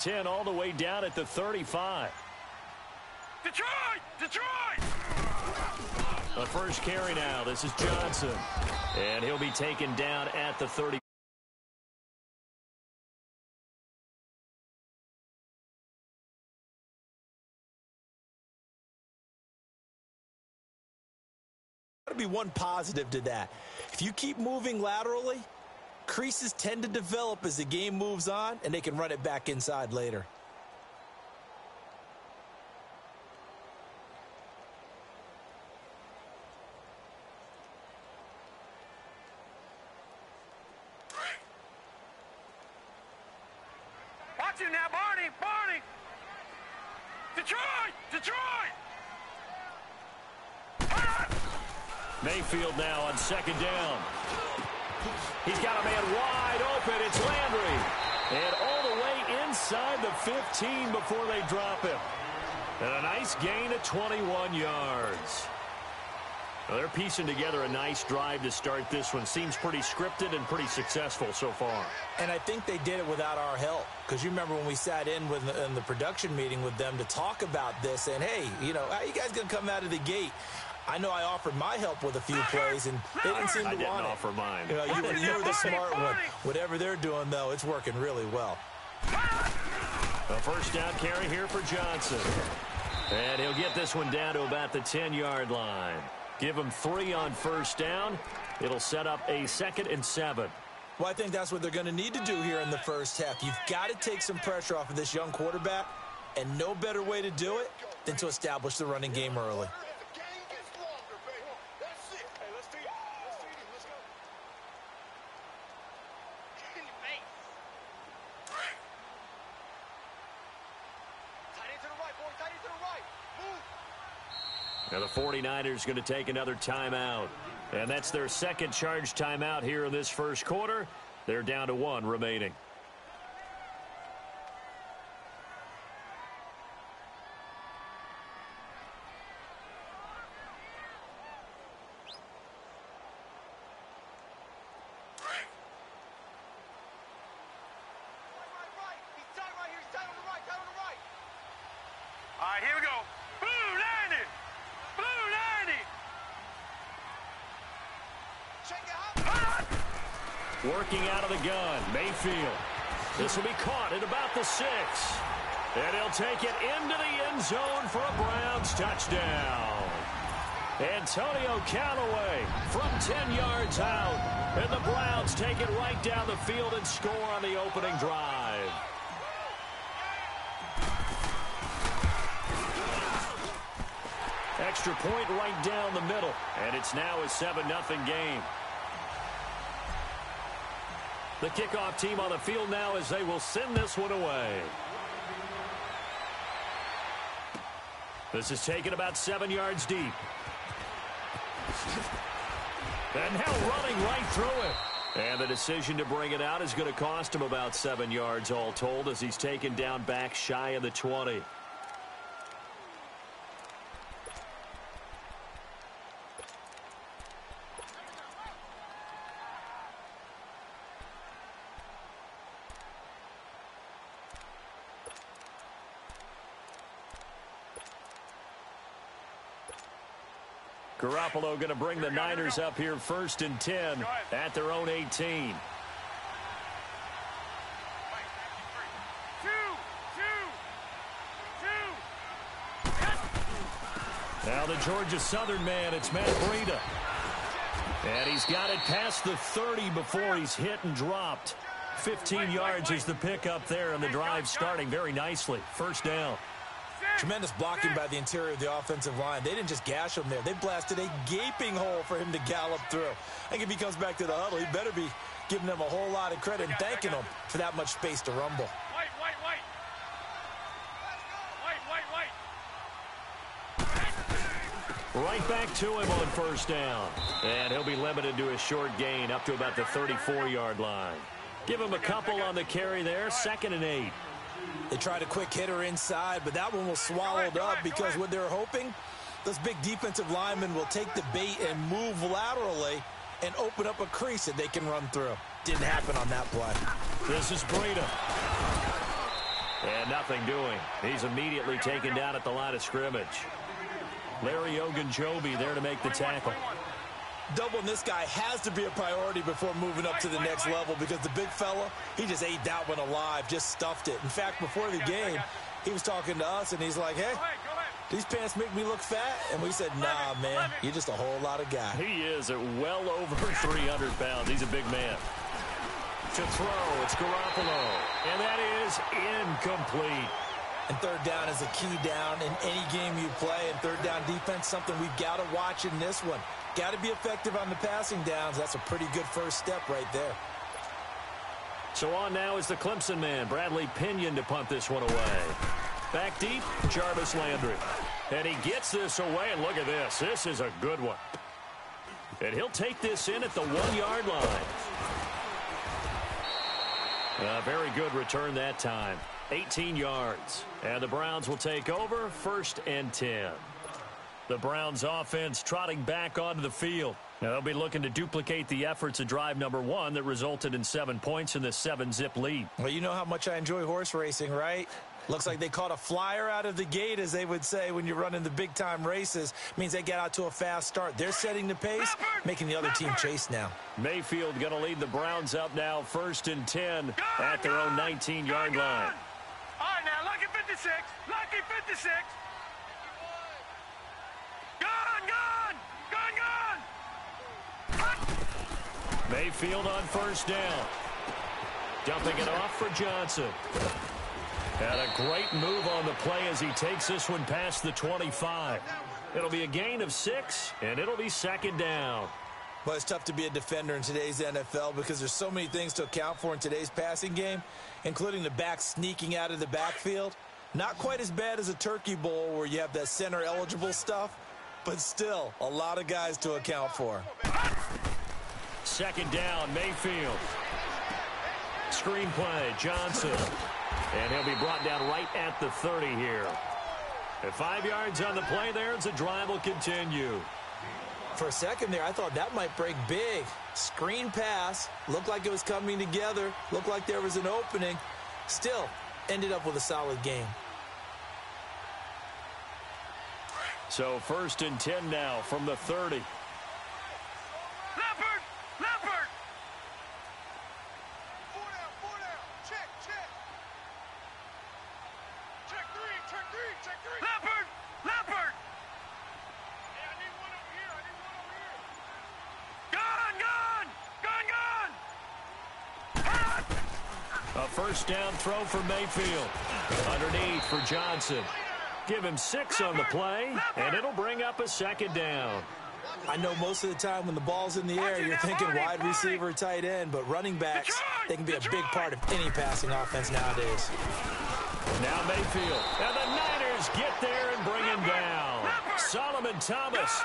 10 all the way down at the 35. Detroit! Detroit! The first carry now. This is Johnson. And he'll be taken down at the 30. There's got to be one positive to that. If you keep moving laterally, creases tend to develop as the game moves on, and they can run it back inside later. Watch him now, Barney! Barney! Detroit! Detroit! Mayfield now on second down. He's got a man wide open. It's Landry. And all the way inside the 15 before they drop him. And a nice gain of 21 yards. Well, they're piecing together a nice drive to start this one. Seems pretty scripted and pretty successful so far. And I think they did it without our help. Because you remember when we sat in the production meeting with them to talk about this. And, hey, you know, how you guys going to come out of the gate? I know I offered my help with a few plays, and they didn't seem to want it. I didn't offer mine. You know, you were the smart one. Whatever they're doing, though, it's working really well. A first down carry here for Johnson. And he'll get this one down to about the 10-yard line. Give him 3 on first down. It'll set up a 2nd and 7. Well, I think that's what they're going to need to do here in the first half. You've got to take some pressure off of this young quarterback, and no better way to do it than to establish the running game early. Now the 49ers going to take another timeout. And that's their second charge timeout here in this first quarter. They're down to 1 remaining. All right, here we go. Blue 90! Blue 90! Working out of the gun, Mayfield. This will be caught at about the 6. And he'll take it into the end zone for a Browns touchdown. Antonio Callaway from 10 yards out. And the Browns take it right down the field and score on the opening drive. Extra point right down the middle. And it's now a 7-0 game. The kickoff team on the field now as they will send this one away. This is taken about 7 yards deep. And now running right through it. And the decision to bring it out is going to cost him about 7 yards all told as he's taken down back shy of the 20. Garoppolo going to bring the Niners up here 1st and 10 at their own 18. Now the Georgia Southern man, it's Matt Breida. And he's got it past the 30 before he's hit and dropped. 15 yards is the pickup there, and the drive starting very nicely. First down. Tremendous blocking by the interior of the offensive line. They didn't just gash him there. They blasted a gaping hole for him to gallop through. I think if he comes back to the huddle, he better be giving them a whole lot of credit and thanking them for that much space to rumble. Right back to him on first down. And he'll be limited to a short gain up to about the 34-yard line. Give him a couple on the carry there. 2nd and 8. They tried a quick hitter inside, but that one was swallowed up because what they're hoping, those big defensive linemen will take the bait and move laterally and open up a crease that they can run through. Didn't happen on that play. This is Breida. And nothing doing. He's immediately taken down at the line of scrimmage. Larry Ogunjobi there to make the tackle. Doubling this guy has to be a priority before moving up to the next level because the big fella, he just ate that one alive, just stuffed it. In fact, before the game, he was talking to us, and he's like, hey, these pants make me look fat. And we said, nah, man, you're just a whole lot of guy. He is at well over 300 pounds. He's a big man. To throw, it's Garoppolo. And that is incomplete. And third down is a key down in any game you play. And third down defense, something we've got to watch in this one. Got to be effective on the passing downs. That's a pretty good first step right there. So on now is the Clemson man, Bradley Pinion, to punt this one away. Back deep, Jarvis Landry. And he gets this away, and look at this. This is a good one. And he'll take this in at the 1-yard line. A very good return that time. 18 yards. And the Browns will take over, 1st and 10. The Browns offense trotting back onto the field. Now they'll be looking to duplicate the efforts of drive number 1 that resulted in 7 points in the 7-zip lead. Well, you know how much I enjoy horse racing, right? Looks like they caught a flyer out of the gate, as they would say when you're running the big-time races. Means they get out to a fast start. They're setting the pace, making the other team chase now. Mayfield going to lead the Browns up now, 1st and 10 at their own 19-yard line. All right, now, lucky 56. Lucky 56. Mayfield on 1st down. Dumping it off for Johnson. And a great move on the play as he takes this one past the 25. It'll be a gain of 6, and it'll be 2nd down. Well, it's tough to be a defender in today's NFL because there's so many things to account for in today's passing game, including the back sneaking out of the backfield. Not quite as bad as a turkey bowl where you have that center-eligible stuff, but still a lot of guys to account for. 2nd down, Mayfield. Screen play, Johnson. And he'll be brought down right at the 30 here. At 5 yards on the play there, as the drive will continue. For a second there, I thought that might break big. Screen pass. Looked like it was coming together. Looked like there was an opening. Still, ended up with a solid game. So 1st and 10 now from the 30. Leopard! Check three. Leopard! Hey, I need one over here. Gun! A 1st down throw for Mayfield. Underneath for Johnson. Give him 6 on the play, and it'll bring up a 2nd down. I know most of the time when the ball's in the air, you're thinking wide receiver, tight end, but running backs, they can be a big part of any passing offense nowadays. Now Mayfield, and the Niners get there and bring him down. Solomon Thomas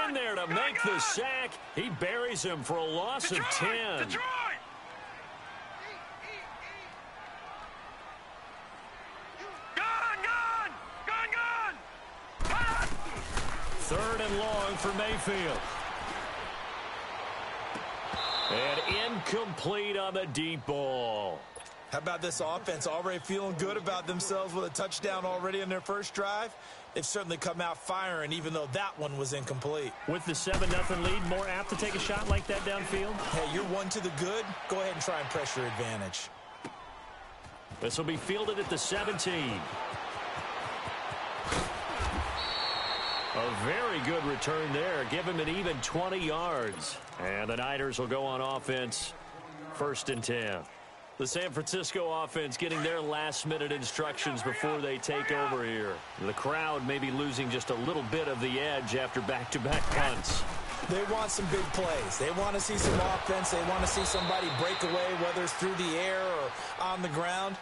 in there to make the sack. He buries him for a loss of 10. Third and long for Mayfield. And incomplete on the deep ball. How about this offense already feeling good about themselves with a touchdown already in their first drive? They've certainly come out firing, even though that one was incomplete. With the 7-0 lead, more apt to take a shot like that downfield? Hey, you're 1 to the good. Go ahead and try and press your advantage. This will be fielded at the 17. A very good return there. Give him an even 20 yards. And the Niners will go on offense. 1st and 10. The San Francisco offense getting their last-minute instructions before they take over here. The crowd may be losing just a little bit of the edge after back-to-back punts. They want some big plays. They want to see some offense. They want to see somebody break away, whether it's through the air or on the ground.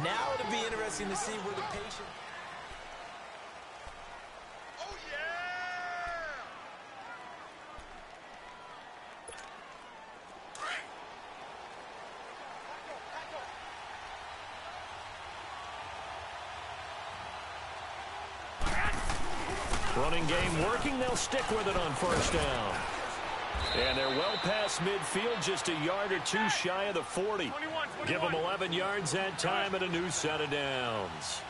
Now it'll be interesting to see where the patient... Running game working. They'll stick with it on 1st down. And they're well past midfield, just a yard or two shy of the 40. Give them 11 yards that time and a new set of downs.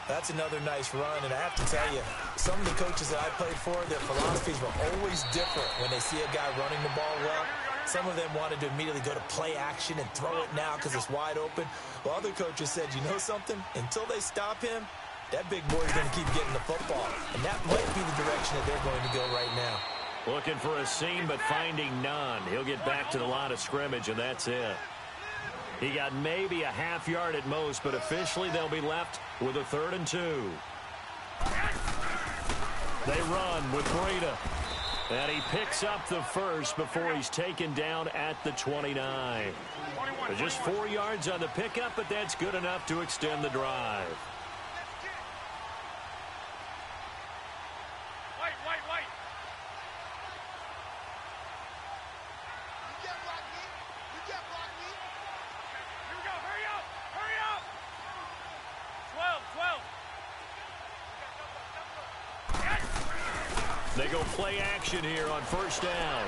That's another nice run, and I have to tell you, some of the coaches that I played for, their philosophies were always different when they see a guy running the ball well. Some of them wanted to immediately go to play action and throw it now because it's wide open. Well, other coaches said, you know something? Until they stop him, that big boy's going to keep getting the football. And that might be the direction that they're going to go right now. Looking for a seam, but finding none. He'll get back to the line of scrimmage, and that's it. He got maybe a half yard at most, but officially they'll be left with a 3rd and 2. They run with Breida. And he picks up the first before he's taken down at the 29. Just 4 yards on the pickup, but that's good enough to extend the drive. They go play action here on 1st down.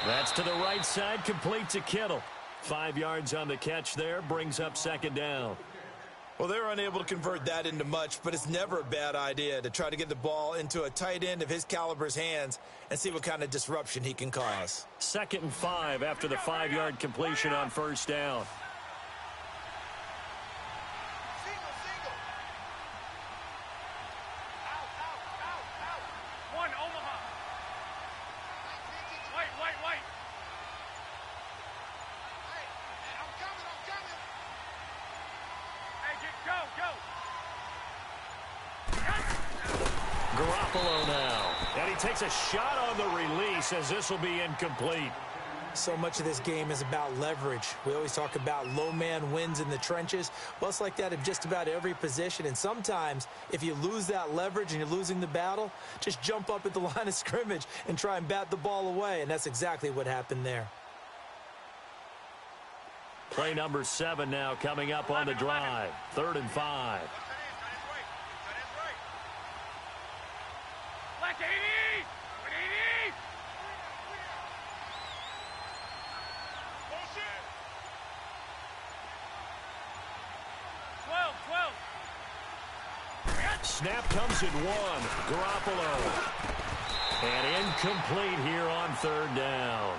That's to the right side, complete to Kittle. 5 yards on the catch there, brings up 2nd down. Well, they were unable to convert that into much, but it's never a bad idea to try to get the ball into a tight end of his caliber's hands and see what kind of disruption he can cause. 2nd and 5 after the 5-yard completion on 1st down. Garoppolo now. And he takes a shot on the release as this will be incomplete. So much of this game is about leverage. We always talk about low man wins in the trenches. Well, it's like that in just about every position. And sometimes, if you lose that leverage and you're losing the battle, just jump up at the line of scrimmage and try and bat the ball away. And that's exactly what happened there. Play number 7 now coming up on the drive. 3rd and 5. Snap comes at 1. Garoppolo. And incomplete here on 3rd down.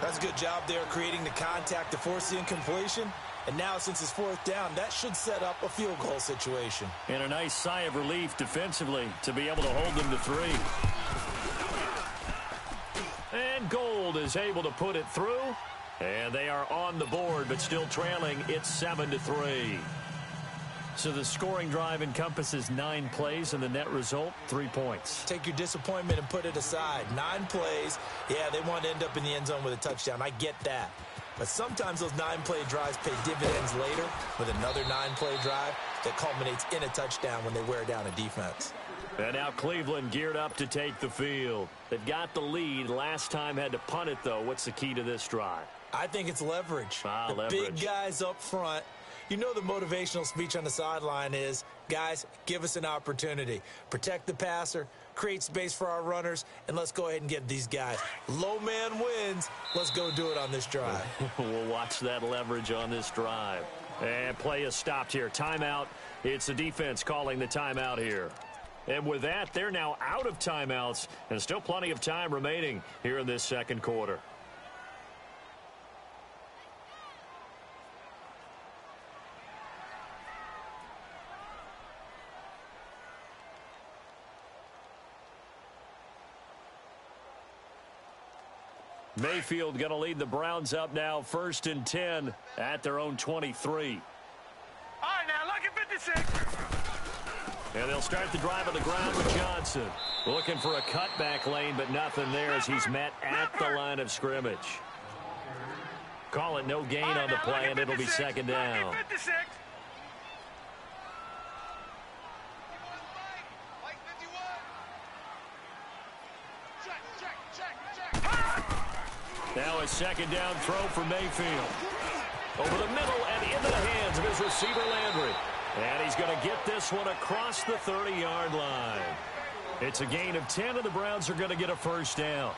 That's a good job there creating the contact to force the incompletion. And now, since it's 4th down, that should set up a field goal situation. And a nice sigh of relief defensively to be able to hold them to 3. And Gold is able to put it through. And they are on the board, but still trailing. It's 7-3. So the scoring drive encompasses 9 plays, and the net result, 3 points. Take your disappointment and put it aside. 9 plays. Yeah, they want to end up in the end zone with a touchdown. I get that. But sometimes those 9-play drives pay dividends later with another 9-play drive that culminates in a touchdown when they wear down a defense. And now Cleveland geared up to take the field. They've got the lead. Last time had to punt it, though. What's the key to this drive? I think it's leverage. Leverage. Big guys up front. You know the motivational speech on the sideline is, guys, give us an opportunity. Protect the passer, create space for our runners, and let's go ahead and get these guys. Low man wins. Let's go do it on this drive. We'll watch that leverage on this drive. And play is stopped here. Timeout. It's the defense calling the timeout here. And with that, they're now out of timeouts, and still plenty of time remaining here in this 2nd quarter. Mayfield going to lead the Browns up now, 1st and 10 at their own 23. All right, now, look at 56. And they'll start the drive on the ground with Johnson. Looking for a cutback lane, but nothing there as he's met at the line of scrimmage. Call it no gain on the play, and it'll be 2nd down. Now a 2nd down throw for Mayfield. Over the middle and into the hands of his receiver Landry. And he's going to get this one across the 30-yard line. It's a gain of 10, and the Browns are going to get a 1st down.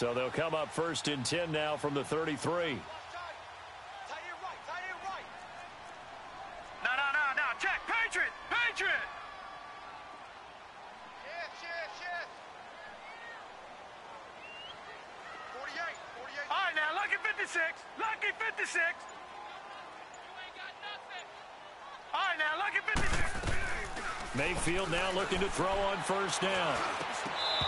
So they'll come up 1st and 10 now from the 33. No. Check. Patriot. Yes. 48. All right, now, lucky 56. Lucky 56. You ain't got nothing. All right, now, lucky 56. Mayfield now looking to throw on 1st down.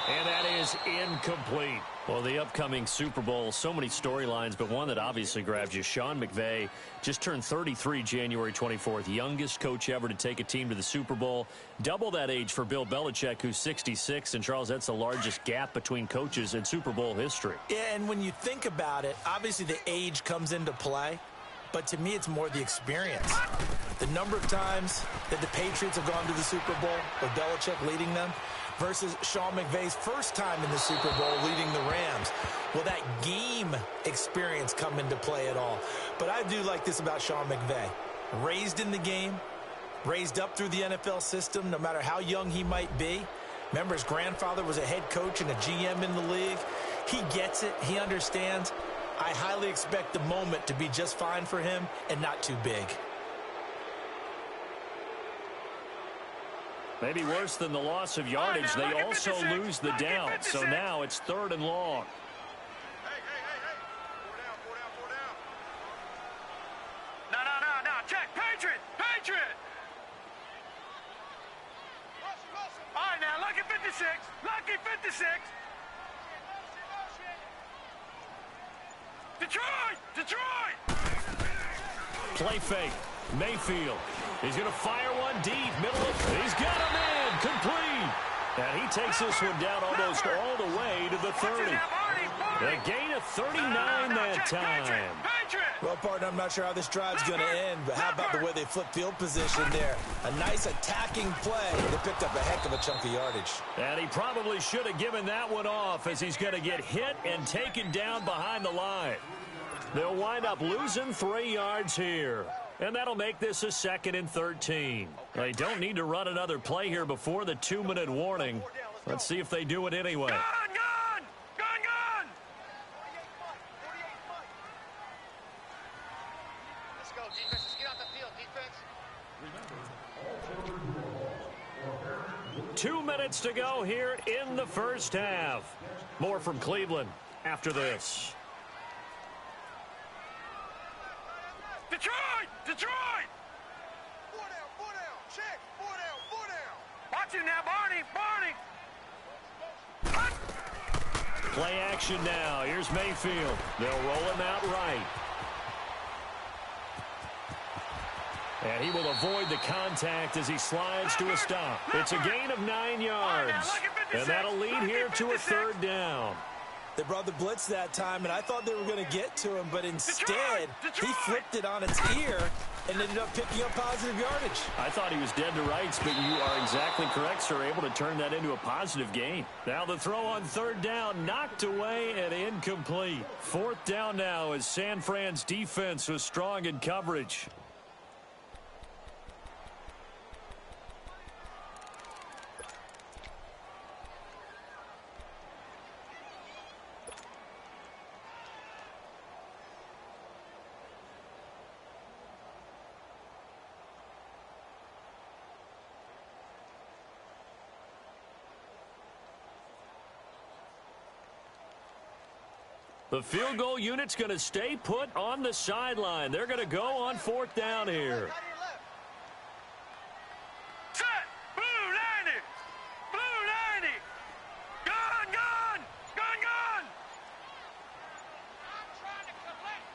And that is incomplete. Well, the upcoming Super Bowl, so many storylines, but one that obviously grabs you. Sean McVay just turned 33 January 24th, youngest coach ever to take a team to the Super Bowl. Double that age for Bill Belichick, who's 66. And, Charles, that's the largest gap between coaches in Super Bowl history. Yeah, and when you think about it, obviously the age comes into play. But to me, it's more the experience. The number of times that the Patriots have gone to the Super Bowl with Belichick leading them versus Sean McVay's first time in the Super Bowl leading the Rams. Will that game experience come into play at all? But I do like this about Sean McVay. Raised in the game, raised up through the NFL system, no matter how young he might be. Remember, his grandfather was a head coach and a GM in the league. He gets it. He understands. I highly expect the moment to be just fine for him and not too big. Maybe worse than the loss of yardage, they also lose the down. So now it's 3rd and long. Hey. 4 down. No. Check. Patriot. All right, now, lucky 56. Lucky 56. Detroit! Play fake. Mayfield. He's going to fire one deep. He's got him in. Complete. And he takes this one down almost all the way to the 30. A gain of 39 that time. Well, partner, I'm not sure how this drive's going to end, but how about the way they flip field position there? A nice attacking play. They picked up a heck of a chunk of yardage. And he probably should have given that one off as he's going to get hit and taken down behind the line. They'll wind up losing 3 yards here. And that'll make this a 2nd and 13. They don't need to run another play here before the 2-minute warning. Let's see if they do it anyway. Gun! 2 minutes to go here in the 1st half. More from Cleveland after this. Detroit! 4 down. Check. 4 down. Watch it now, Barney. Play action now. Here's Mayfield. They'll roll him out right. And he will avoid the contact as he slides to a stop. It's a gain of 9 yards. And that'll lead here to a 3rd down. They brought the blitz that time, and I thought they were going to get to him, but instead, he flipped it on its ear and ended up picking up positive yardage. I thought he was dead to rights, but you are exactly correct, sir, able to turn that into a positive gain. Now the throw on 3rd down, knocked away and incomplete. 4th down now as San Fran's defense was strong in coverage. The field goal unit's going to stay put on the sideline. They're going to go on 4th down here. Set! Blue 90! Blue 90! Gun! I'm trying to collect.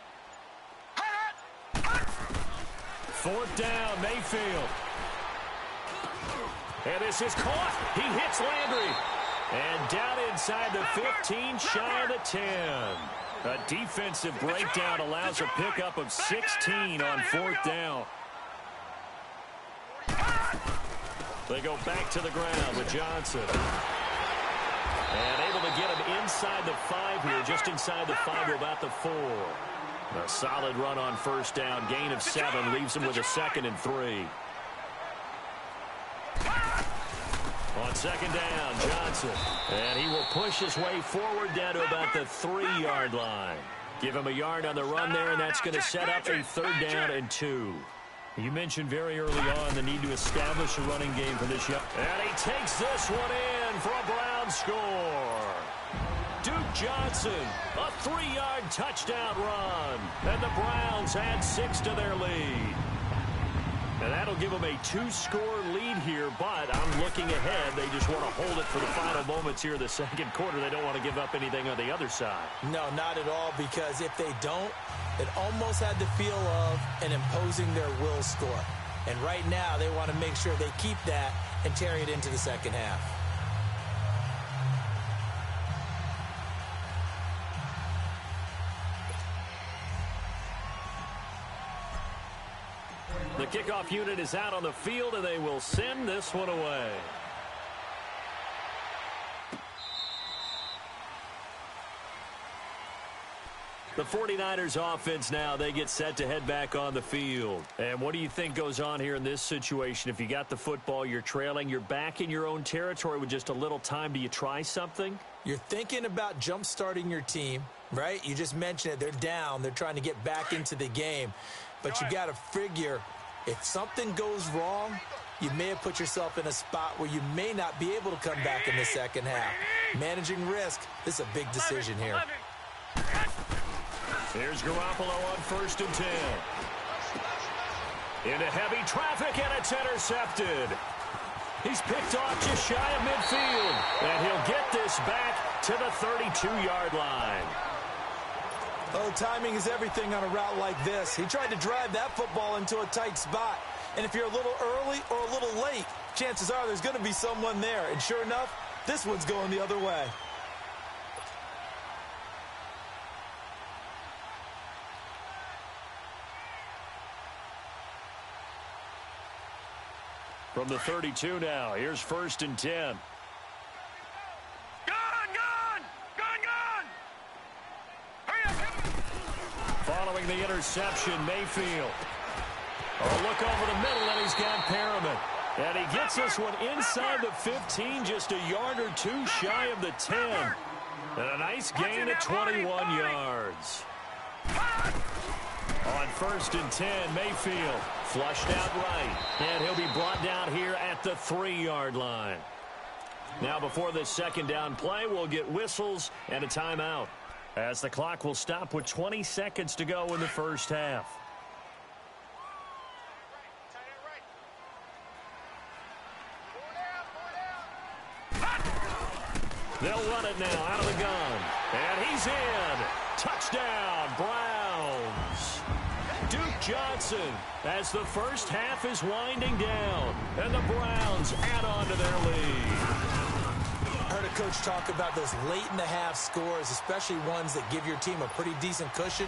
4th down, Mayfield. And this is caught. He hits Landry. And down inside the 15, shy of the 10. A defensive breakdown allows a pickup of 16 on 4th down. They go back to the ground with Johnson. And able to get him inside the 5 here, just inside the 5 to about the 4. A solid run on 1st down, gain of 7, leaves him with a 2nd and 3. On On second down, Johnson. And he will push his way forward down to about the 3-yard line. Give him a yard on the run there, and that's going to set up a 3rd down and 2. You mentioned very early on the need to establish a running game for this young. And he takes this one in for a Brown score. Duke Johnson, a 3-yard touchdown run. And the Browns add 6 to their lead. And that'll give them a 2-score lead here, but I'm looking ahead. They just want to hold it for the final moments here in the second quarter. They don't want to give up anything on the other side. No, not at all, because if they don't, it almost had the feel of an imposing their will score. And right now, they want to make sure they keep that and carry it into the second half. The kickoff unit is out on the field, and they will send this one away. The 49ers offense now, they get set to head back on the field. And what do you think goes on here in this situation? If you got the football, you're trailing, you're back in your own territory with just a little time. Do you try something? You're thinking about jump-starting your team, right? You just mentioned it. They're down. They're trying to get back into the game. But you got to figure, if something goes wrong, you may have put yourself in a spot where you may not be able to come back in the second half. Managing risk, this is a big decision here. Here's Garoppolo on 1st and 10. Into heavy traffic, and it's intercepted. He's picked off just shy of midfield, and he'll get this back to the 32-yard line. Oh, timing is everything on a route like this. He tried to drive that football into a tight spot. And if you're a little early or a little late, chances are there's going to be someone there. And sure enough, this one's going the other way. From the 32 now, here's 1st and 10. Following the interception, Mayfield. Oh, look over the middle, and he's got Perriman. And he gets this one inside the 15, just a yard or two shy of the 10. And a nice gain at 21 yards. On 1st and 10, Mayfield flushed out right. And he'll be brought down here at the 3-yard line. Now before this second down play, we'll get whistles and a timeout, as the clock will stop with 20 seconds to go in the first half. They'll run it now out of the gun. And he's in. Touchdown, Browns. Duke Johnson, as the first half is winding down. And the Browns add on to their lead. I heard a coach talk about those late-in-the-half scores, especially ones that give your team a pretty decent cushion.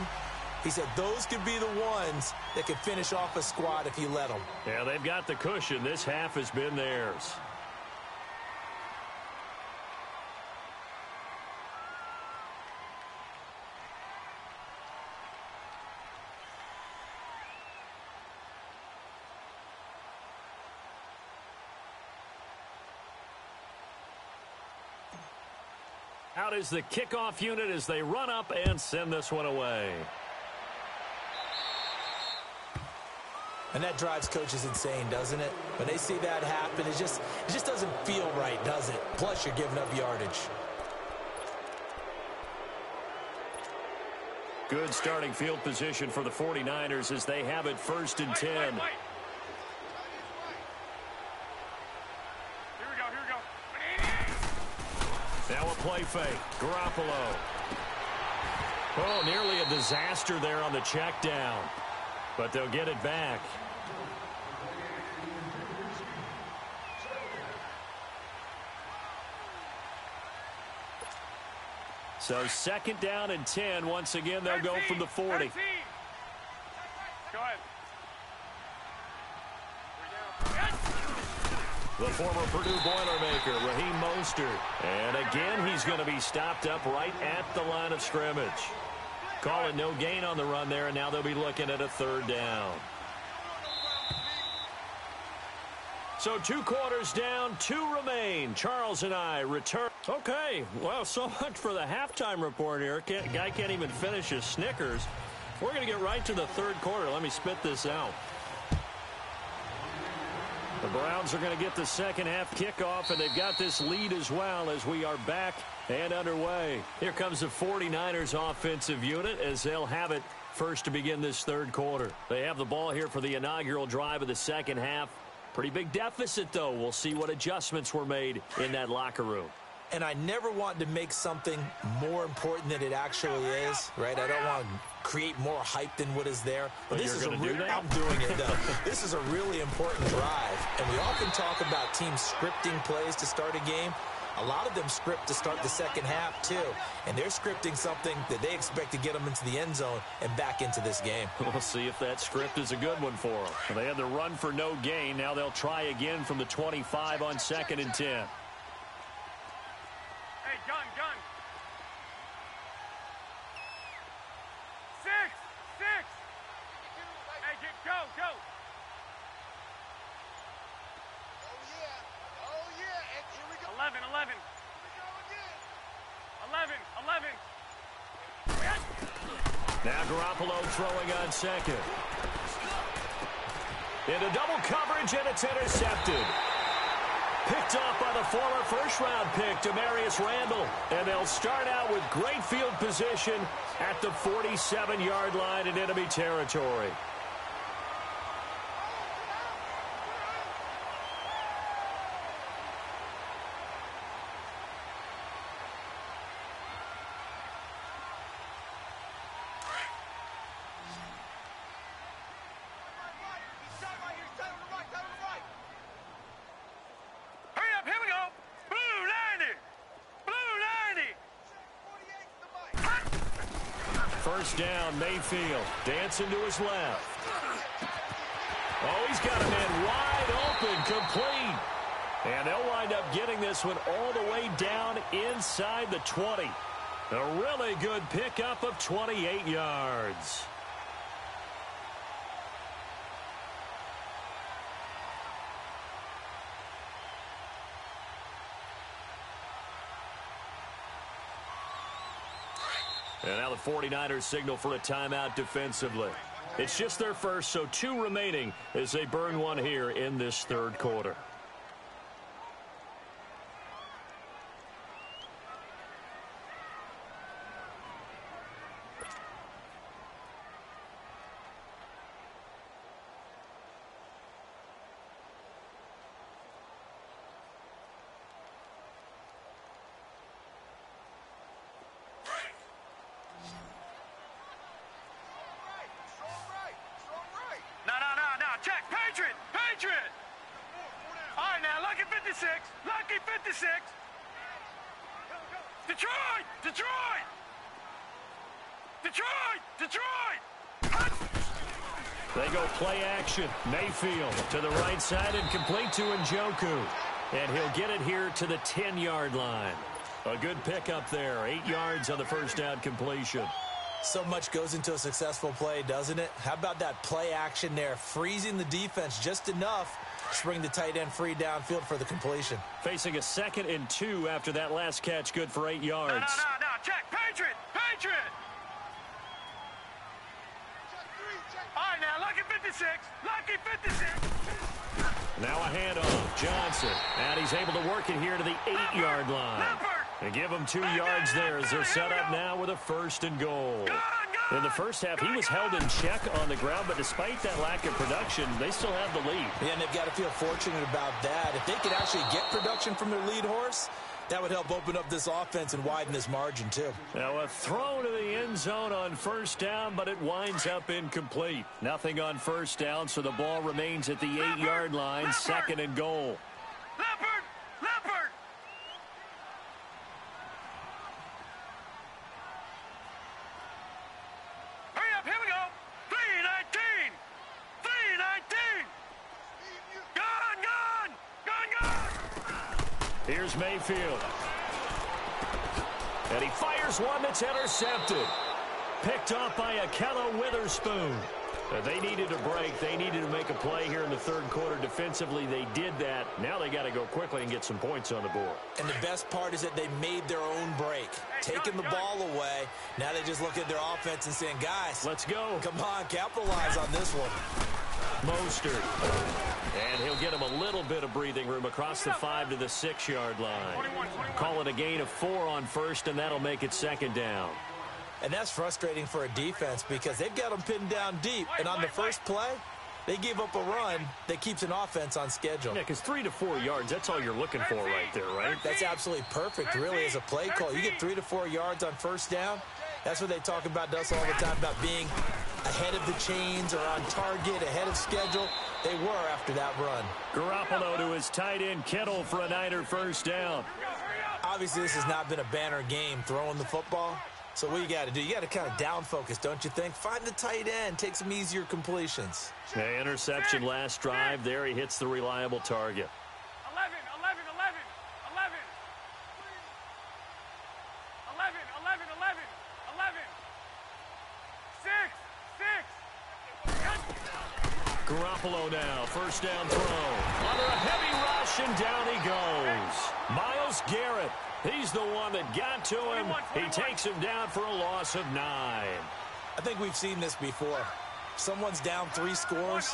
He said those could be the ones that could finish off a squad if you let them. Yeah, they've got the cushion. This half has been theirs. Out is the kickoff unit as they run up and send this one away. And that drives coaches insane, doesn't it? When they see that happen, it just doesn't feel right, does it? Plus, you're giving up yardage. Good starting field position for the 49ers as they have it 1st and 10. Now a play fake. Garoppolo. Oh, nearly a disaster there on the check down. But they'll get it back. So 2nd down and 10. Once again, they'll go from the 40. Go ahead. The former Purdue Boilermaker, Raheem Mostert. And again, he's going to be stopped up right at the line of scrimmage. Call it no gain on the run there, and now they'll be looking at a 3rd down. So 2 quarters down, 2 remain. Charles and I return. Okay, well, so much for the halftime report here. Guy can't even finish his Snickers. We're going to get right to the third quarter. Let me spit this out. The Browns are going to get the second half kickoff, and they've got this lead as well as we are back and underway. Here comes the 49ers offensive unit as they'll have it first to begin this third quarter. They have the ball here for the inaugural drive of the second half. Pretty big deficit, though. We'll see what adjustments were made in that locker room. And I never want to make something more important than it actually is, right? I don't want to create more hype than what is there. But this is I'm doing it, though. This is a really important drive. And we often talk about teams scripting plays to start a game. A lot of them script to start the second half, too. And they're scripting something that they expect to get them into the end zone and back into this game. We'll see if that script is a good one for them. They had the run for no gain. Now they'll try again from the 25 on 2nd and 10. Hey, gun. 6. Hey, go. Oh, yeah. And here we go. 11. 11. Now Garoppolo throwing on 2nd. Into double coverage, and it's intercepted. Picked off by the former first-round pick, Demarius Randall. And they'll start out with great field position at the 47-yard line in enemy territory. First down, Mayfield dancing to his left. Oh, he's got a man wide open, complete. And they'll wind up getting this one all the way down inside the 20. A really good pickup of 28 yards. And now the 49ers signal for a timeout defensively. It's just their first, so 2 remaining as they burn one here in this third quarter. Lucky 56. Detroit. They go play action. Mayfield to the right side and complete to Njoku. And he'll get it here to the 10-yard line. A good pickup there. 8 yards on the first down completion. So much goes into a successful play, doesn't it? How about that play action there? Freezing the defense just enough to bring the tight end free downfield for the completion. Facing a 2nd and 2 after that last catch, good for 8 yards. No. Check. Patriot. All right, now, lucky 56. Now a handoff. Johnson. And he's able to work it here to the 8-yard line. And give him 2 yards there as they're set up now with a 1st and goal. In the first half, he was held in check on the ground, but despite that lack of production, they still have the lead. Yeah, and they've got to feel fortunate about that. If they could actually get production from their lead horse, that would help open up this offense and widen this margin, too. Now a throw to the end zone on first down, but it winds up incomplete. Nothing on first down, so the ball remains at the 8-yard line, 2nd and goal. Leopard! Hurry up, here we go! 319! Gun! Here's Mayfield. And he fires one that's intercepted. Picked off by Akello Witherspoon. They needed a break. They needed to make a play here in the third quarter. Defensively, they did that. Now they got to go quickly and get some points on the board. And the best part is that they made their own break. Taking the ball away. Now they just look at their offense and saying, guys, let's go. Come on, capitalize on this one. Mostert. And he'll get him a little bit of breathing room across the 5 to the 6-yard line. Call it a gain of 4 on first, and that'll make it second down. And that's frustrating for a defense because they've got them pinned down deep. And on the first play, they gave up a run that keeps an offense on schedule. Yeah, because 3 to 4 yards, that's all you're looking for right there, right? That's absolutely perfect, really, as a play call. You get 3 to 4 yards on first down. That's what they talk about us all the time, about being ahead of the chains or on target, ahead of schedule. They were after that run. Garoppolo to his tight end, Kittle, for a Niner first down. Obviously, this has not been a banner game throwing the football. So what you got to do, you got to kind of down focus, don't you think? Find the tight end, take some easier completions. The interception last drive. There he hits the reliable target. 11, 11, 11, 11. 11, 11, 11, 11. 6, 6. Garoppolo now, first down throw. Under a heavy rush, and down he goes. Myles Garrett. He's the one that got to him. 21. He takes him down for a loss of 9. I think we've seen this before. Someone's down 3 scores.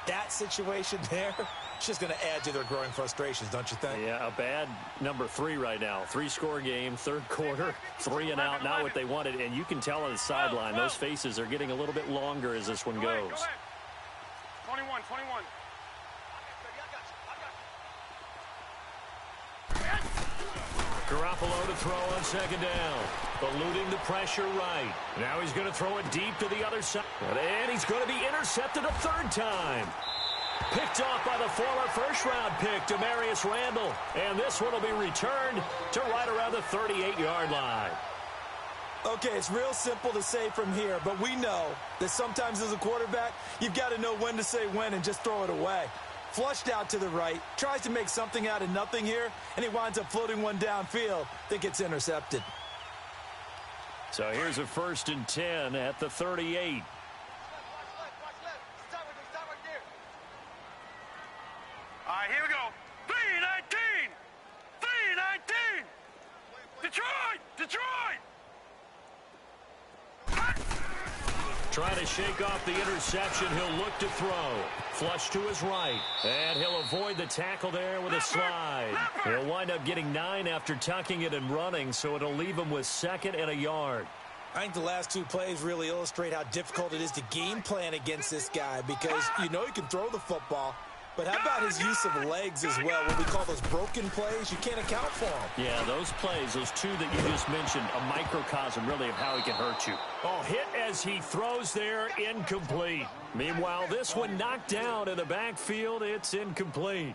That situation there, it's just going to add to their growing frustrations, don't you think? Yeah, a bad number 3 right now. 3-score game, third quarter, 3 and out, not what they wanted. And you can tell on the sideline, those faces are getting a little bit longer as this one goes. 21, 21. Garoppolo to throw on second down. Eluding the pressure right. Now he's going to throw it deep to the other side. And he's going to be intercepted a third time. Picked off by the former first-round pick, Demarius Randall. And this one will be returned to right around the 38-yard line. Okay, it's real simple to say from here, but we know that sometimes as a quarterback, you've got to know when to say when and just throw it away. Flushed out to the right, tries to make something out of nothing here, and he winds up floating one downfield that gets intercepted. So here's a 1st and 10 at the 38. All right, here we go. 3-19. 3-19. Detroit. Detroit. Trying to shake off the interception. He'll look to throw. Flush to his right. And he'll avoid the tackle there with a slide. He'll wind up getting 9 after tucking it and running, so it'll leave him with 2nd and a yard. I think the last 2 plays really illustrate how difficult it is to game plan against this guy because you know he can throw the football. But how about his use of legs as well? What we call those broken plays, you can't account for them. Yeah, those plays, those 2 that you just mentioned, a microcosm really of how he can hurt you. Oh, hit as he throws there, incomplete. Meanwhile, this one knocked down in the backfield, it's incomplete.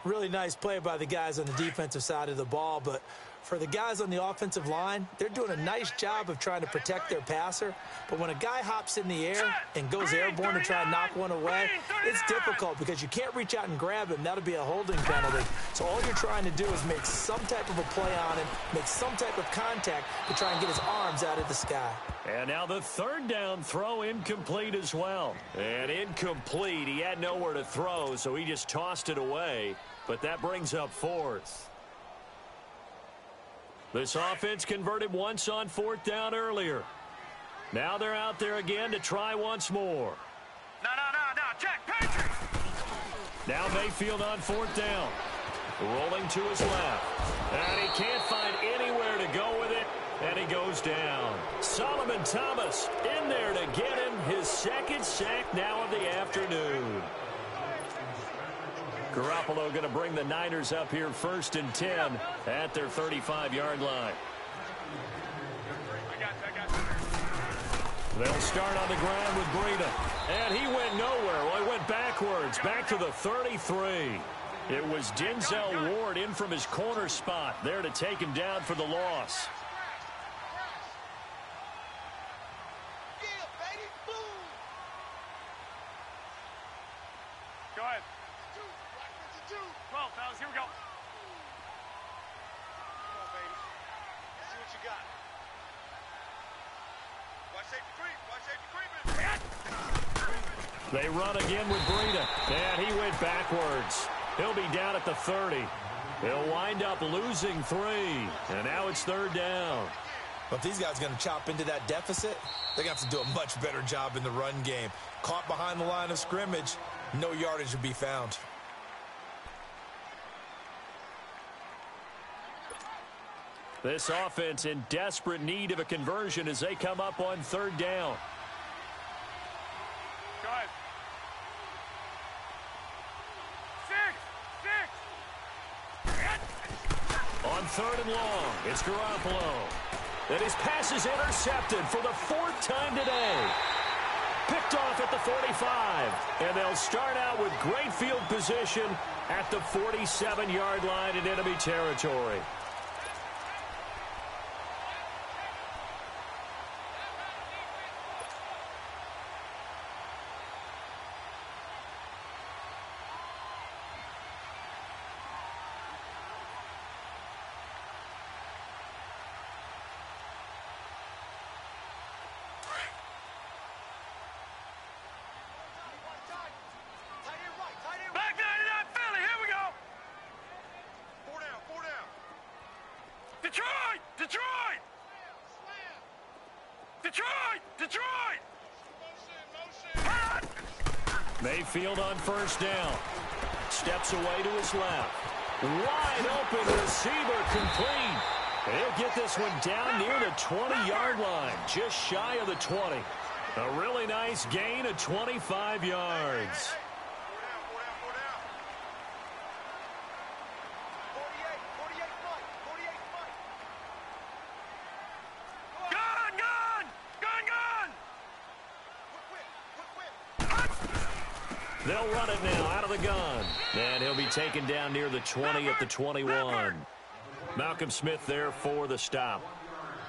Really nice play by the guys on the defensive side of the ball, but for the guys on the offensive line, they're doing a nice job of trying to protect their passer. But when a guy hops in the air and goes airborne to try and knock one away, it's difficult because you can't reach out and grab him. That'll be a holding penalty. So all you're trying to do is make some type of a play on him, make some type of contact to try and get his arms out of the sky. And now the 3rd down throw incomplete as well. And incomplete. He had nowhere to throw, so he just tossed it away. But that brings up 4th. This offense converted once on 4th down earlier. Now they're out there again to try once more. No, Jack, Patrick. Now Mayfield on 4th down. Rolling to his left. And he can't find anywhere to go with it. And he goes down. Solomon Thomas in there to get him his 2nd sack now of the afternoon. Garoppolo going to bring the Niners up here 1st and 10 at their 35-yard line. I got you. They'll start on the ground with Breida. And he went nowhere. Well, he went backwards, back to the 33. It was Denzel Ward in from his corner spot there to take him down for the loss. Go ahead. 12, fellas, here we go. Come on, baby. Let's see what you got. Watch safety creep. Watch safety creeping. They run again with Breida. And he went backwards. He'll be down at the 30. He'll wind up losing 3. And now it's 3rd down. But if these guys are going to chop into that deficit, they're going to have to do a much better job in the run game. Caught behind the line of scrimmage, no yardage to be found. This offense in desperate need of a conversion as they come up on 3rd down. Go ahead. 6. On 3rd and long, it's Garoppolo. And his pass is intercepted for the 4th time today. Picked off at the 45. And they'll start out with great field position at the 47-yard line in enemy territory. Detroit! Mayfield on 1st down. Steps away to his left. Wide open receiver complete. He'll get this one down near the 20-yard line, just shy of the 20. A really nice gain of 25 yards. They'll run it now out of the gun. And he'll be taken down near the 20 at the 21. Malcolm Smith there for the stop.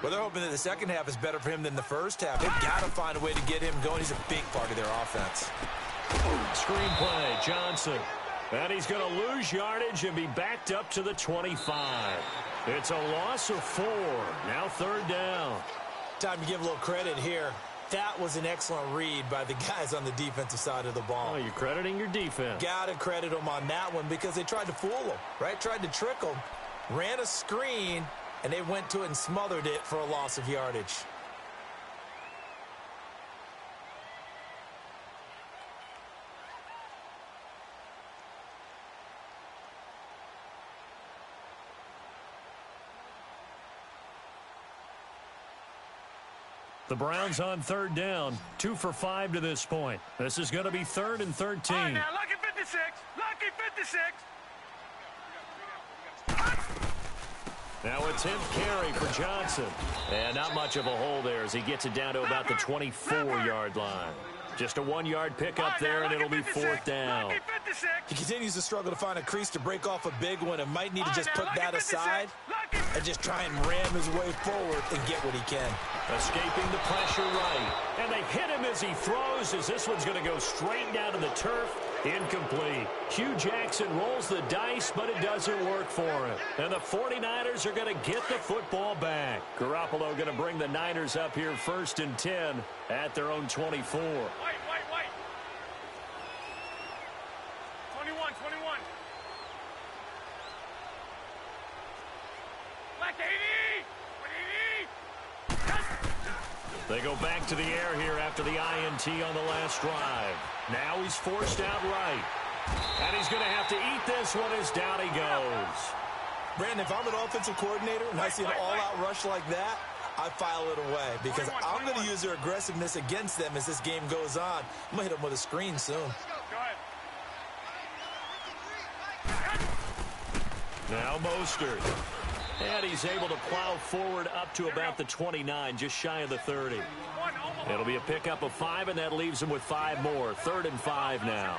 Well, they're hoping that the second half is better for him than the first half. They've got to find a way to get him going. He's a big part of their offense. Screenplay, Johnson. And he's going to lose yardage and be backed up to the 25. It's a loss of 4. Now 3rd down. Time to give a little credit here. That was an excellent read by the guys on the defensive side of the ball. Oh, you're crediting your defense. Got to credit them on that one because they tried to fool them, right? Tried to trick them. Ran a screen, and they went to it and smothered it for a loss of yardage. The Browns on 3rd down, 2 for 5 to this point. This is going to be 3rd and 13. All right, now, lucky 56. Lucky 56. Now a 10th carry for Johnson. And not much of a hole there as he gets it down to about the 24-yard line. Just a 1-yard pickup there, and it'll be 4th down. He continues to struggle to find a crease to break off a big one and might need to just put that aside and just try and ram his way forward and get what he can. Escaping the pressure right. And they hit him as he throws, as this one's going to go straight down to the turf. Incomplete. Hugh Jackson rolls the dice, but it doesn't work for him. And the 49ers are going to get the football back. Garoppolo going to bring the Niners up here 1st and 10 at their own 24. Wait. 21. Black 80. They go back to the air here after the INT on the last drive. Now he's forced out right. And he's going to have to eat this one as down he goes. Brandon, if I'm an offensive coordinator and I see an all-out rush like that, I file it away because I'm going to use their aggressiveness against them as this game goes on. I'm going to hit them with a screen soon. Go ahead. Now Mostert. And he's able to plow forward up to about the 29, just shy of the 30. It'll be a pickup of 5, and that leaves him with 5 more. 3rd and 5 now.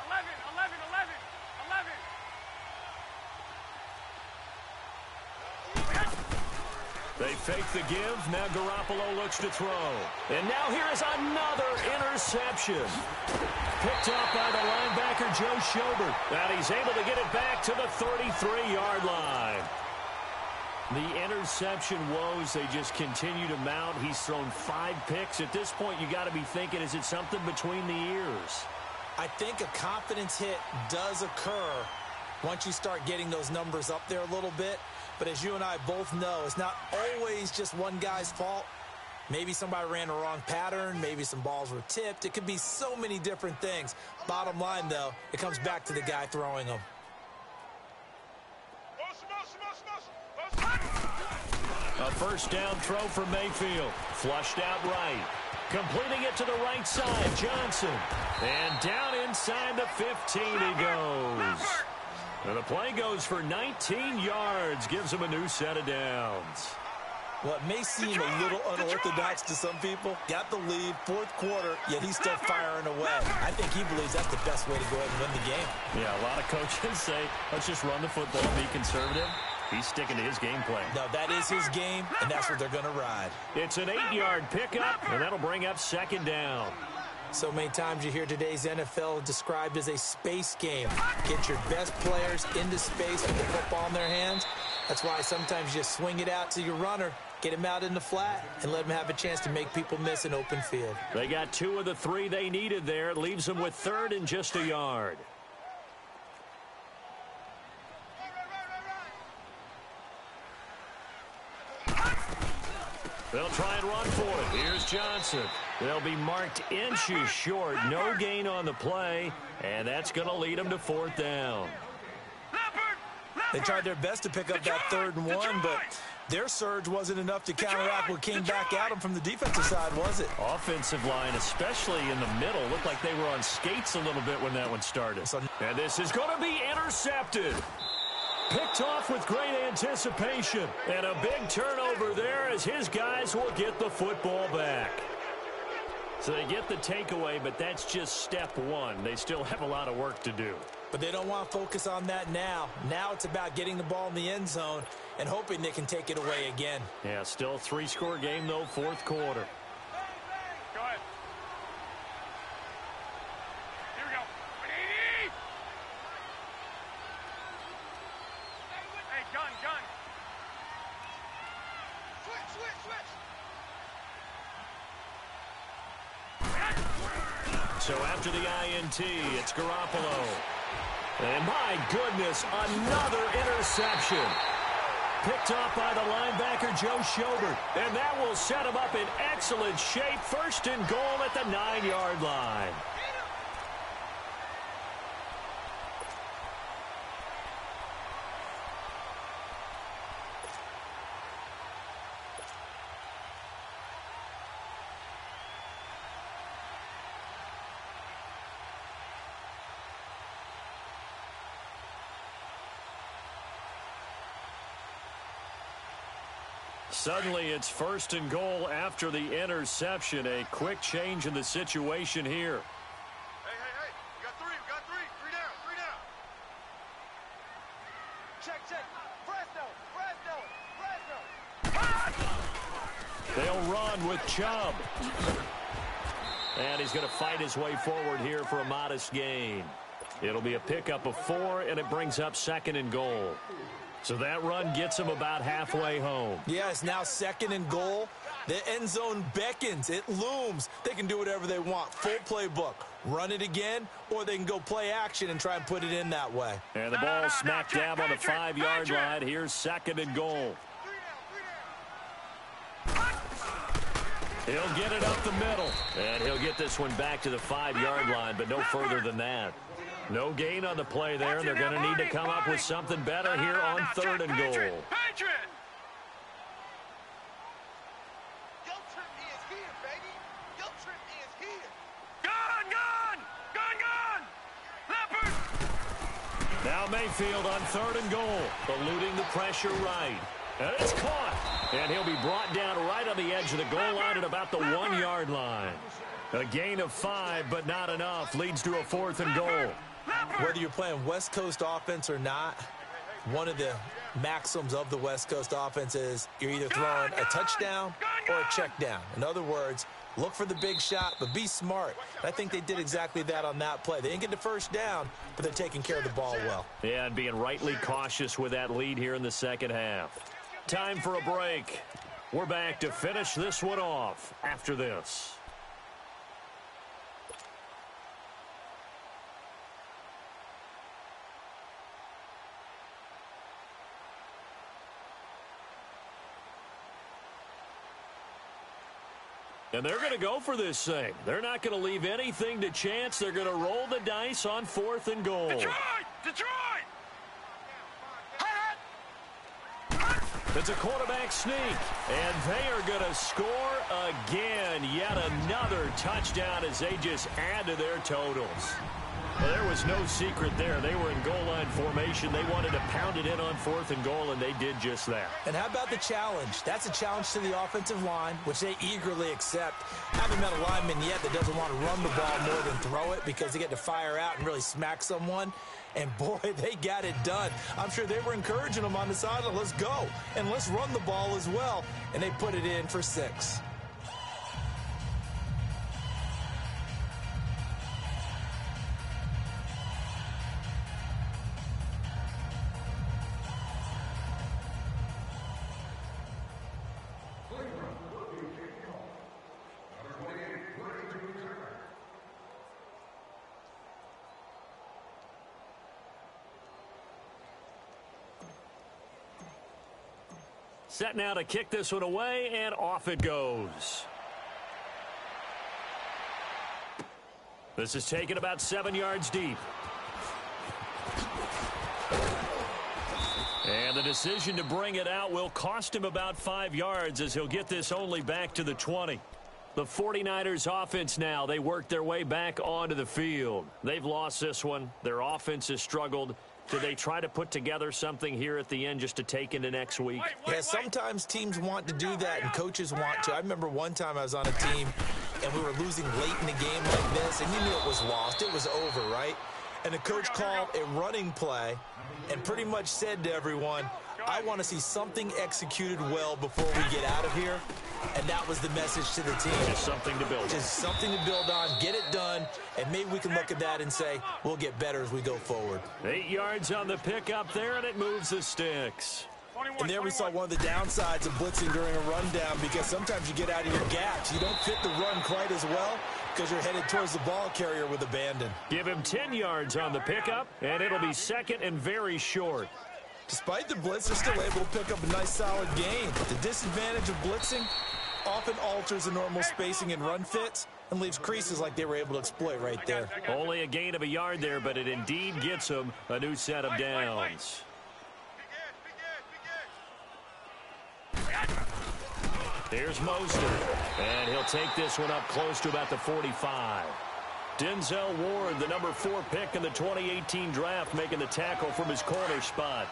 11. They fake the give. Now Garoppolo looks to throw. And now here is another interception. Picked up by the linebacker, Joe Schobert. And he's able to get it back to the 33-yard line. The interception woes, they just continue to mount. He's thrown 5 picks. At this point, you got to be thinking, is it something between the ears? I think a confidence hit does occur once you start getting those numbers up there a little bit. But as you and I both know, it's not always just one guy's fault. Maybe somebody ran the wrong pattern. Maybe some balls were tipped. It could be so many different things. Bottom line, though, it comes back to the guy throwing them. A first down throw for Mayfield. Flushed out right. Completing it to the right side, Johnson. And down inside the 15 he goes. And the play goes for 19 yards. Gives him a new set of downs. Well, it may seem a little unorthodox to some people. Got the lead, 4th quarter, yet he's still firing away. I think he believes that's the best way to go ahead and win the game. Yeah, a lot of coaches say, let's just run the football, be conservative. He's sticking to his game plan. No, that is his game, and that's what they're going to ride. It's an 8-yard pickup, and that'll bring up 2nd down. So many times you hear today's NFL described as a space game. Get your best players into space with the football in their hands. That's why sometimes you just swing it out to your runner, get him out in the flat, and let him have a chance to make people miss an open field. They got 2 of the 3 they needed there. It leaves them with 3rd and just a yard. They'll try and run for it. Here's Johnson. They'll be marked inches short. No gain on the play, and that's going to lead them to 4th down. They tried their best to pick up that 3rd and 1, but their surge wasn't enough to counteract what came back at them from the defensive side, was it? Offensive line, especially in the middle, looked like they were on skates a little bit when that one started. And this is going to be intercepted. Picked off with great anticipation. And a big turnover there as his guys will get the football back. So they get the takeaway, but that's just step 1. They still have a lot of work to do. But they don't want to focus on that now. Now it's about getting the ball in the end zone and hoping they can take it away again. Yeah, still a 3-score game, though, 4th quarter. Go ahead. Here we go. Hey, gun. Switch. So after the INT, it's Garoppolo. And my goodness, another interception. Picked off by the linebacker, Joe Schobert. And that will set him up in excellent shape. 1st and goal at the 9-yard line. Suddenly, it's 1st and goal after the interception. A quick change in the situation here. Hey. We got 3. 3 down. Check. Fresno. They'll run with Chubb. And he's going to fight his way forward here for a modest gain. It'll be a pickup of 4, and it brings up 2nd and goal. So that run gets him about halfway home. Yeah, it's now 2nd and goal. The end zone beckons. It looms. They can do whatever they want. Full playbook. Run it again, or they can go play action and try and put it in that way. And the ball smack dab on the 5-yard line. Here's 2nd and goal. He'll get it up the middle. And he'll get this one back to the 5-yard line, but no further than that. No gain on the play there, and they're going to need to come up with something better here on 3rd and goal. Patriot! Gun! Leopard! Now Mayfield on 3rd and goal, eluding the pressure right. And it's caught. And he'll be brought down right on the edge of the goal line at about the 1-yard line. A gain of 5, but not enough. Leads to a 4th and goal. Whether you're playing West Coast offense or not, one of the maxims of the West Coast offense is you're either throwing a touchdown or a check down. In other words, look for the big shot, but be smart. And I think they did exactly that on that play. They didn't get the first down, but they're taking care of the ball well. Yeah, and being rightly cautious with that lead here in the 2nd half. Time for a break. We're back to finish this one off after this. And they're going to go for this thing. They're not going to leave anything to chance. They're going to roll the dice on 4th and goal. Detroit! Detroit! It's a quarterback sneak, and they are going to score again. Yet another touchdown as they just add to their totals. Well, there was no secret there. They were in goal line formation. They wanted to pound it in on 4th and goal, and they did just that. And how about the challenge? That's a challenge to the offensive line, which they eagerly accept. Haven't met a lineman yet that doesn't want to run the ball more than throw it because they get to fire out and really smack someone. And, boy, they got it done. I'm sure they were encouraging them on the sideline. Let's go, and let's run the ball as well. And they put it in for 6. Set now to kick this one away, and off it goes. This is taken about 7 yards deep. And the decision to bring it out will cost him about 5 yards as he'll get this only back to the 20. The 49ers offense now, they work their way back onto the field. They've lost this one. Their offense has struggled. Do they try to put together something here at the end just to take into next week? Yeah, sometimes teams want to do that and coaches want to. I remember one time I was on a team and we were losing late in the game like this, and you knew it was lost. It was over, right? And the coach called a running play and pretty much said to everyone, I want to see something executed well before we get out of here. And that was the message to the team. Just something to build on. Just something to build on, get it done, and maybe we can look at that and say, we'll get better as we go forward. 8 yards on the pickup there, and it moves the sticks. And there we saw one of the downsides of blitzing during a rundown, because sometimes you get out of your gaps. You don't fit the run quite as well because you're headed towards the ball carrier with abandon. Give him 10 yards on the pickup, and it'll be second and very short. Despite the blitz, they're still able to pick up a nice solid gain. The disadvantage of blitzing often alters the normal spacing and run fits and leaves creases like they were able to exploit right there. Only a gain of a yard there, but it indeed gets them a new set of downs. Here's Mostert, and he'll take this one up close to about the 45. Denzel Ward, the number 4 pick in the 2018 draft, making the tackle from his corner spot.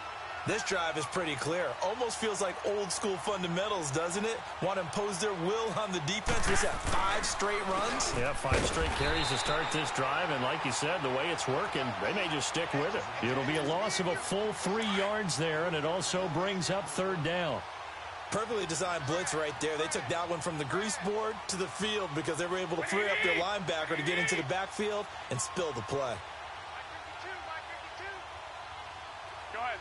This drive is pretty clear. Almost feels like old school fundamentals, doesn't it? Want to impose their will on the defense. What's that, 5 straight runs? Yeah, 5 straight carries to start this drive, and like you said, the way it's working, they may just stick with it. It'll be a loss of a full 3 yards there, and it also brings up 3rd down. Perfectly designed blitz right there. They took that one from the grease board to the field because they were able to free up their linebacker to get into the backfield and spill the play. Go ahead.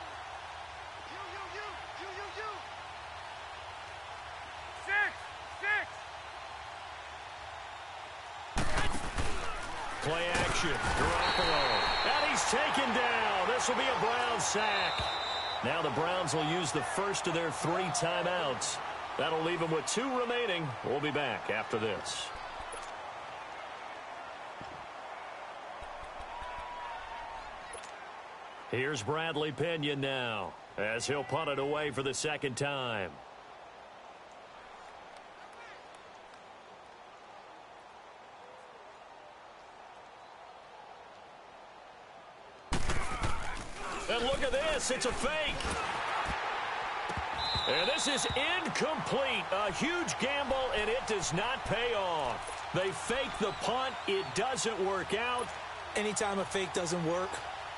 Play action. Garoppolo. And he's taken down. This will be a Browns sack. Now the Browns will use the first of their 3 timeouts. That'll leave them with 2 remaining. We'll be back after this. Here's Bradley Pinion now as he'll punt it away for the 2nd time. And look at this. It's a fake. And this is incomplete. A huge gamble, and it does not pay off. They fake the punt. It doesn't work out. Anytime a fake doesn't work,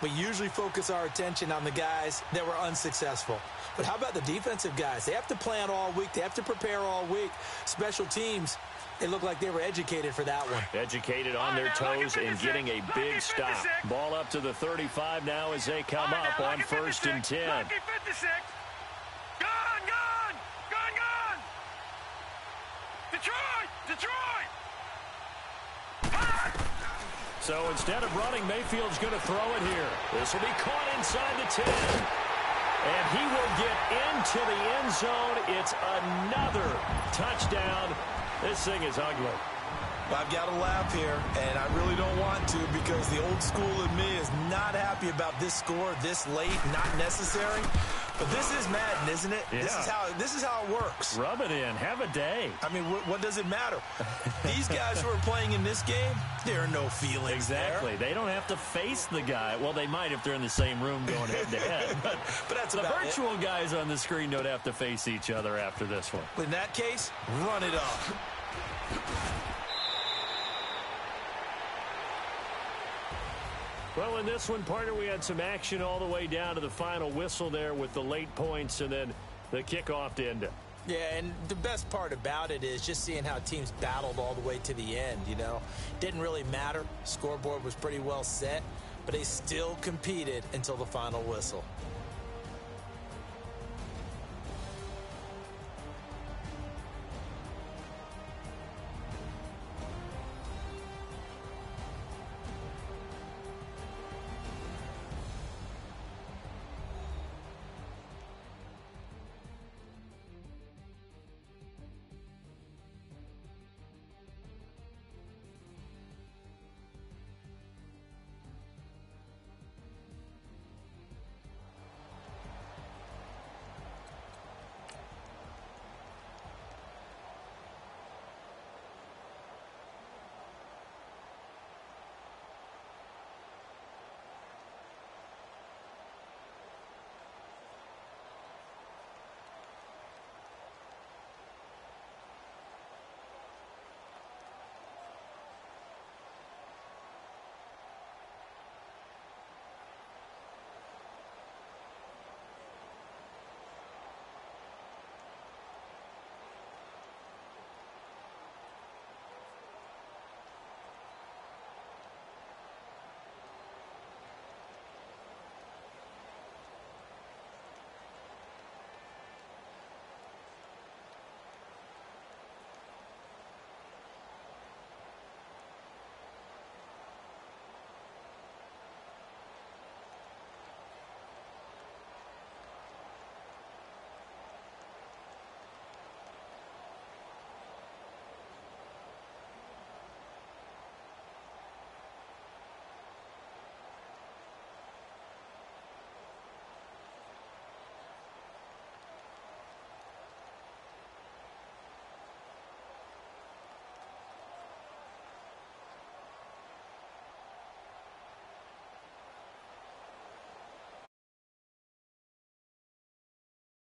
we usually focus our attention on the guys that were unsuccessful. But how about the defensive guys? They have to plan all week. They have to prepare all week. Special teams, they look like they were educated for that one. Educated on their toes and getting a big stop. Ball up to the 35 now as they come up on 1st and 10. Lucky 56. Gone, gone. Detroit! Detroit! So instead of running, Mayfield's going to throw it here. This will be caught inside the 10. And he will get into the end zone. It's another touchdown. This thing is ugly. I've got to laugh here, and I really don't want to because the old school in me is not happy about this score this late, not necessary. But this is Madden, isn't it? Yeah. This is how it works. Rub it in. Have a day. I mean, what does it matter? These guys who are playing in this game, there are no feelings Exactly. there. They don't have to face the guy. Well, they might if they're in the same room going head-to-head. But that's the about virtual guys on the screen don't have to face each other after this one. In that case, run it up. Well, in this one, partner, we had some action all the way down to the final whistle there with the late points and then the kickoff to end it. Yeah, and the best part about it is just seeing how teams battled all the way to the end, you know. Didn't really matter. Scoreboard was pretty well set, but they still competed until the final whistle.